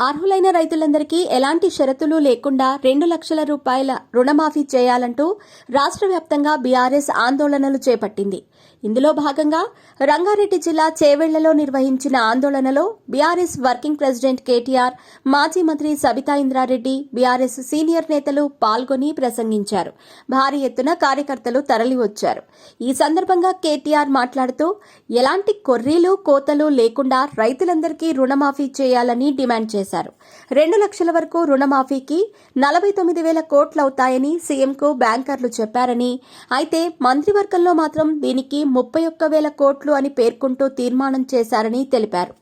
అర్హులైన రైతులందరికీ ఎలాంటి షరతులు లేకుండా 2 లక్షల రూపాయల రుణమాఫీ చేయాలంటూ రాష్ట్ర వ్యాప్తంగా బీఆర్ఎస్ ఆందోళనలు చేపట్టింది. ఇందులో భాగంగా రంగారెడ్డి జిల్లా చేవెళ్లలో నిర్వహించిన ఆందోళనలో బీఆర్ఎస్ వర్కింగ్ ప్రెసిడెంట్ కేటీఆర్, మాజీ మంత్రి సబితా ఇంద్రారెడ్డి, బీఆర్ఎస్ సీనియర్ నేతలు పాల్గొని ప్రసంగించారు. భారీ ఎత్తున కార్యకర్తలు తరలివచ్చారు. ఈ సందర్భంగా కేటీఆర్ మాట్లాడుతూ ఎలాంటి కొర్రీలు కోతలు లేకుండా రైతులందరికీ రుణమాఫీ చేయాలని డిమాండ్ చేశారు. 2 లక్షల వరకు రుణమాఫీకి 49,000 కోట్లవుతాయని సీఎంకు బ్యాంకర్లు చెప్పారని, అయితే మంత్రివర్గంలో మాత్రం దీనికి 31,000 కోట్లు అని పేర్కొంటూ తీర్మానం చేశారని తెలిపారు.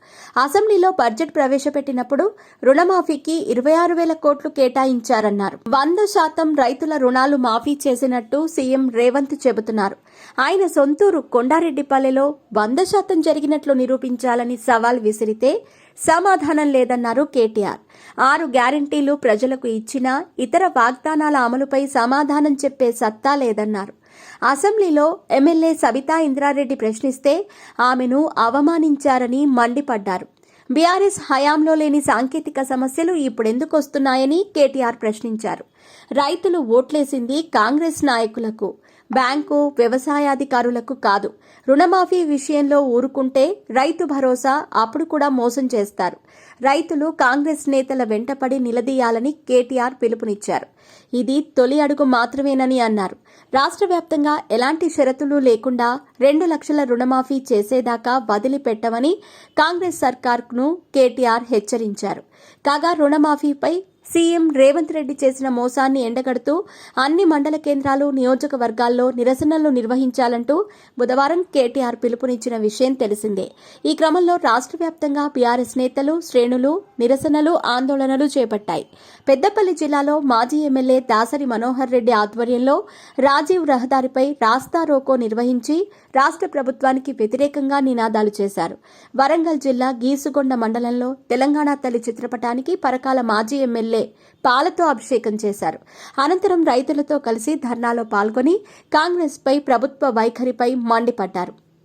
అసెంబ్లీలో బడ్జెట్ ప్రవేశపెట్టినప్పుడు రుణమాఫీకి 26,000 కోట్లు కేటాయించారన్నారు. 100% రైతుల రుణాలు మాఫీ చేసినట్టు సీఎం రేవంత్ చెబుతున్నారు. ఆయన సొంతూరు కొండారెడ్డిపల్లెలో 100% జరిగినట్లు నిరూపించాలని సవాల్ విసిరితే సమాధానం లేదన్నారు కేటీఆర్. 6 గ్యారంటీలు ప్రజలకు ఇచ్చినా ఇతర వాగ్దానాల అమలుపై సమాధానం చెప్పే సత్తా లేదన్నారు. అసెంబ్లీలో ఎమ్మెల్యే సబితా ఇంద్రారెడ్డి ప్రశ్నిస్తే ఆమెను అవమానించారని మండిపడ్డారు. బీఆర్ఎస్ హయాంలో లేని సాంకేతిక సమస్యలు ఇప్పుడెందుకొస్తున్నాయని కేటీఆర్ ప్రశ్నించారు. రైతులు ఓట్లేసింది కాంగ్రెస్ నాయకులకు, బ్యాంకు, వ్యవసాయాధికారులకు కాదు. రుణమాఫీ విషయంలో ఊరుకుంటే రైతు భరోసా అప్పుడు కూడా మోసం చేస్తారు. రైతులు కాంగ్రెస్ నేతల వెంటపడి నిలదీయాలని కేటీఆర్ పిలుపునిచ్చారు. ఇది తొలి అడుగు మాత్రమేనని అన్నారు. రాష్ట్ర వ్యాప్తంగా ఎలాంటి షరతులు లేకుండా 2 లక్షల రుణమాఫీ చేసేదాకా వదిలిపెట్టమని కాంగ్రెస్ సర్కార్ను కేటీఆర్ హెచ్చరించారు. కాగా రుణమాఫీపై సీఎం రేవంత్ రెడ్డి చేసిన మోసాన్ని ఎండగడుతూ అన్ని మండల కేంద్రాలు, నియోజకవర్గాల్లో నిరసనలు నిర్వహించాలంటూ బుధవారం కేటీఆర్ పిలుపునిచ్చిన విషయం తెలిసిందే. ఈ క్రమంలో రాష్ట్ర వ్యాప్తంగా బీఆర్ఎస్ నేతలు, శ్రేణులు నిరసనలు, ఆందోళనలు చేపట్టాయి. పెద్దపల్లి జిల్లాలో మాజీ ఎమ్మెల్యే దాసరి మనోహర్ రెడ్డి ఆధ్వర్యంలో రాజీవ్ రహదారిపై రాస్తా రోకో నిర్వహించి రాష్ట్ర ప్రభుత్వానికి వ్యతిరేకంగా నినాదాలు చేశారు. వరంగల్ జిల్లా గీసుగొండ మండలంలో తెలంగాణ తల్లి చిత్రపటానికి పరకాల మాజీ ఎమ్మెల్యే పాలతో అభిషేకం చేశారు. అనంతరం రైతులతో కలిసి ధర్నాలో పాల్గొని కాంగ్రెస్పై ప్రభుత్వ వైఖరిపై మండిపడ్డారు.